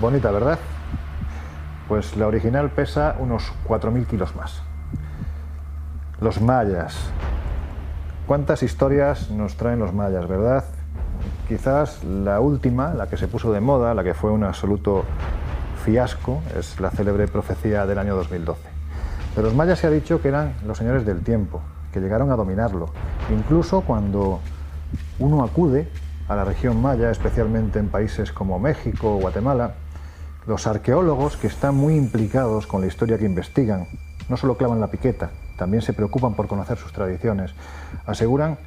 Bonita, ¿verdad? Pues la original pesa unos 4.000 kilos más. Los mayas. ¿Cuántas historias nos traen los mayas, verdad? Quizás la última, la que se puso de moda, la que fue un absoluto fiasco, es la célebre profecía del año 2012. De los mayas se ha dicho que eran los señores del tiempo, que llegaron a dominarlo. Incluso cuando uno acude a la región maya, especialmente en países como México o Guatemala, los arqueólogos que están muy implicados con la historia que investigan, no solo clavan la piqueta, también se preocupan por conocer sus tradiciones, aseguran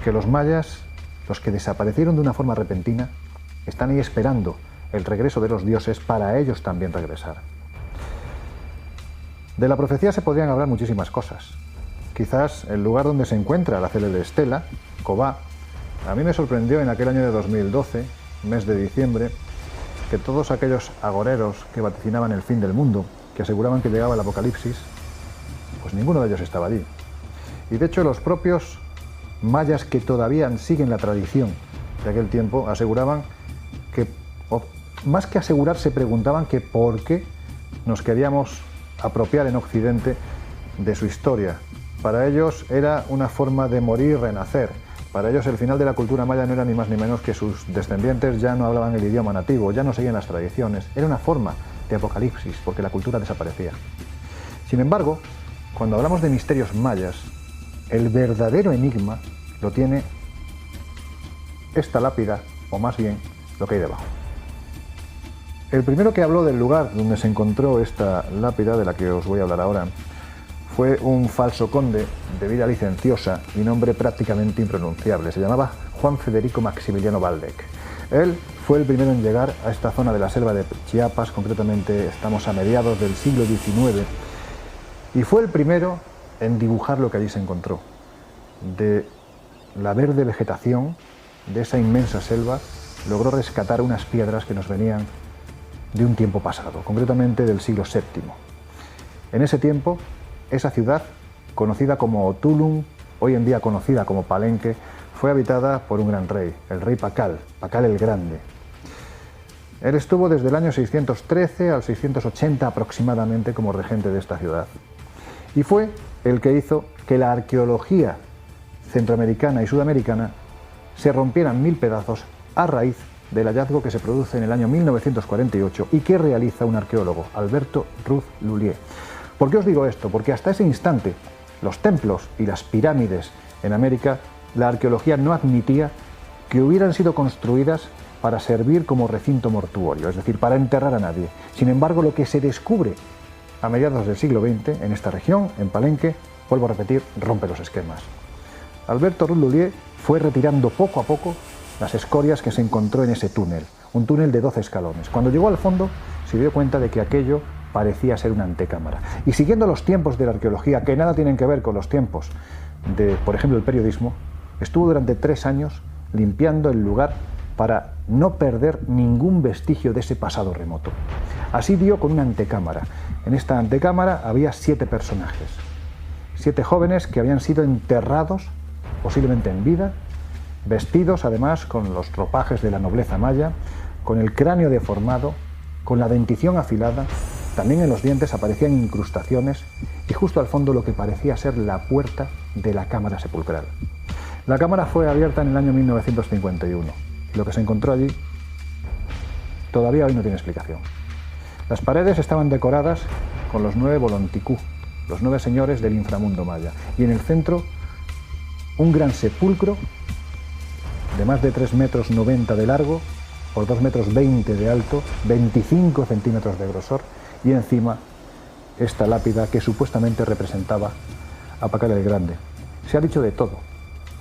que los mayas, los que desaparecieron de una forma repentina, están ahí esperando el regreso de los dioses para ellos también regresar. De la profecía se podrían hablar muchísimas cosas. Quizás el lugar donde se encuentra la célebre estela, Cobá, a mí me sorprendió en aquel año de 2012, mes de diciembre, que todos aquellos agoreros que vaticinaban el fin del mundo, que aseguraban que llegaba el apocalipsis, pues ninguno de ellos estaba allí. Y de hecho los propios mayas que todavía siguen la tradición de aquel tiempo aseguraban que, o más que asegurar, se preguntaban que por qué nos queríamos apropiar en Occidente de su historia. Para ellos era una forma de morir y renacer. Para ellos el final de la cultura maya no era ni más ni menos que sus descendientes ya no hablaban el idioma nativo, ya no seguían las tradiciones. Era una forma de apocalipsis, porque la cultura desaparecía. Sin embargo, cuando hablamos de misterios mayas, el verdadero enigma lo tiene esta lápida, o más bien lo que hay debajo. El primero que habló del lugar donde se encontró esta lápida, de la que os voy a hablar ahora, fue un falso conde de vida licenciosa y nombre prácticamente impronunciable. Se llamaba Juan Federico Maximiliano Waldeck. Él fue el primero en llegar a esta zona de la selva de Chiapas, concretamente estamos a mediados del siglo XIX, y fue el primero en dibujar lo que allí se encontró. De la verde vegetación de esa inmensa selva logró rescatar unas piedras que nos venían de un tiempo pasado, concretamente del siglo VII. En ese tiempo, esa ciudad, conocida como Othulum, hoy en día conocida como Palenque, fue habitada por un gran rey, el rey Pakal, Pakal el Grande. Él estuvo desde el año 613 al 680 aproximadamente como regente de esta ciudad. Y fue el que hizo que la arqueología centroamericana y sudamericana se rompiera en 1000 pedazos a raíz del hallazgo que se produce en el año 1948 y que realiza un arqueólogo, Alberto Ruth Lullier. ¿Por qué os digo esto? Porque hasta ese instante los templos y las pirámides en América, la arqueología no admitía que hubieran sido construidas para servir como recinto mortuorio, es decir, para enterrar a nadie. Sin embargo, lo que se descubre a mediados del siglo XX en esta región, en Palenque, vuelvo a repetir, rompe los esquemas. Alberto Ruth Lullier fue retirando poco a poco las escorias que se encontró en ese túnel, un túnel de 12 escalones. Cuando llegó al fondo se dio cuenta de que aquello parecía ser una antecámara. Y siguiendo los tiempos de la arqueología, que nada tienen que ver con los tiempos de, por ejemplo, el periodismo, estuvo durante 3 años limpiando el lugar para no perder ningún vestigio de ese pasado remoto. Así dio con una antecámara. En esta antecámara había 7 personajes, 7 jóvenes que habían sido enterrados, posiblemente en vida, vestidos además con los ropajes de la nobleza maya, con el cráneo deformado, con la dentición afilada. También en los dientes aparecían incrustaciones y justo al fondo lo que parecía ser la puerta de la cámara sepulcral. La cámara fue abierta en el año 1951 y lo que se encontró allí todavía hoy no tiene explicación. Las paredes estaban decoradas con los 9 volonticú, los 9 señores del inframundo maya, y en el centro un gran sepulcro de más de 3,90 metros de largo por 2,20 metros de alto, 25 centímetros de grosor, y encima esta lápida que supuestamente representaba a Pakal el Grande. Se ha dicho de todo.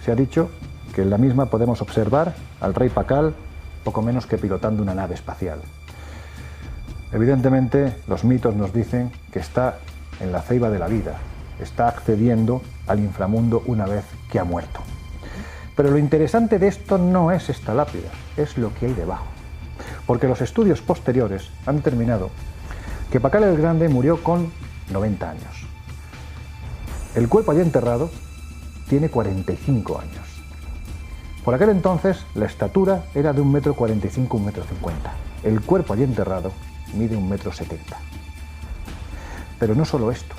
Se ha dicho que en la misma podemos observar al rey Pakal poco menos que pilotando una nave espacial. Evidentemente, los mitos nos dicen que está en la ceiba de la vida, está accediendo al inframundo una vez que ha muerto. Pero lo interesante de esto no es esta lápida, es lo que hay debajo. Porque los estudios posteriores han determinado que Pakal el Grande murió con 90 años. El cuerpo allí enterrado tiene 45 años. Por aquel entonces la estatura era de 1,45 m, 1,50 m. el cuerpo allí enterrado mide 1,70 m. Pero no solo esto,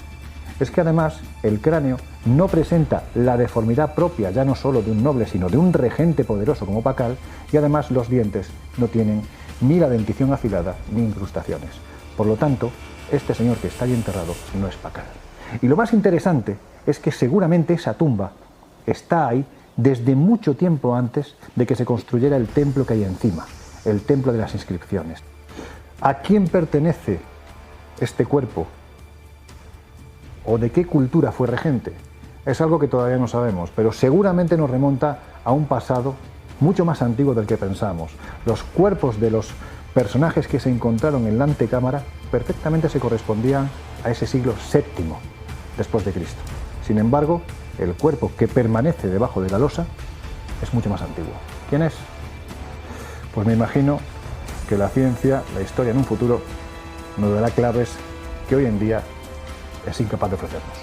es que además el cráneo no presenta la deformidad propia ya no solo de un noble, sino de un regente poderoso como Pakal, y además los dientes no tienen ni la dentición afilada ni incrustaciones. Por lo tanto, este señor que está allí enterrado no es Pakal. Y lo más interesante es que seguramente esa tumba está ahí desde mucho tiempo antes de que se construyera el templo que hay encima, el templo de las inscripciones. ¿A quién pertenece este cuerpo? ¿O de qué cultura fue regente? Es algo que todavía no sabemos, pero seguramente nos remonta a un pasado mucho más antiguo del que pensamos. Los cuerpos de los personajes que se encontraron en la antecámara perfectamente se correspondían a ese siglo VII después de Cristo. Sin embargo, el cuerpo que permanece debajo de la losa es mucho más antiguo. ¿Quién es? Pues me imagino que la ciencia, la historia en un futuro, nos dará claves que hoy en día es incapaz de ofrecernos.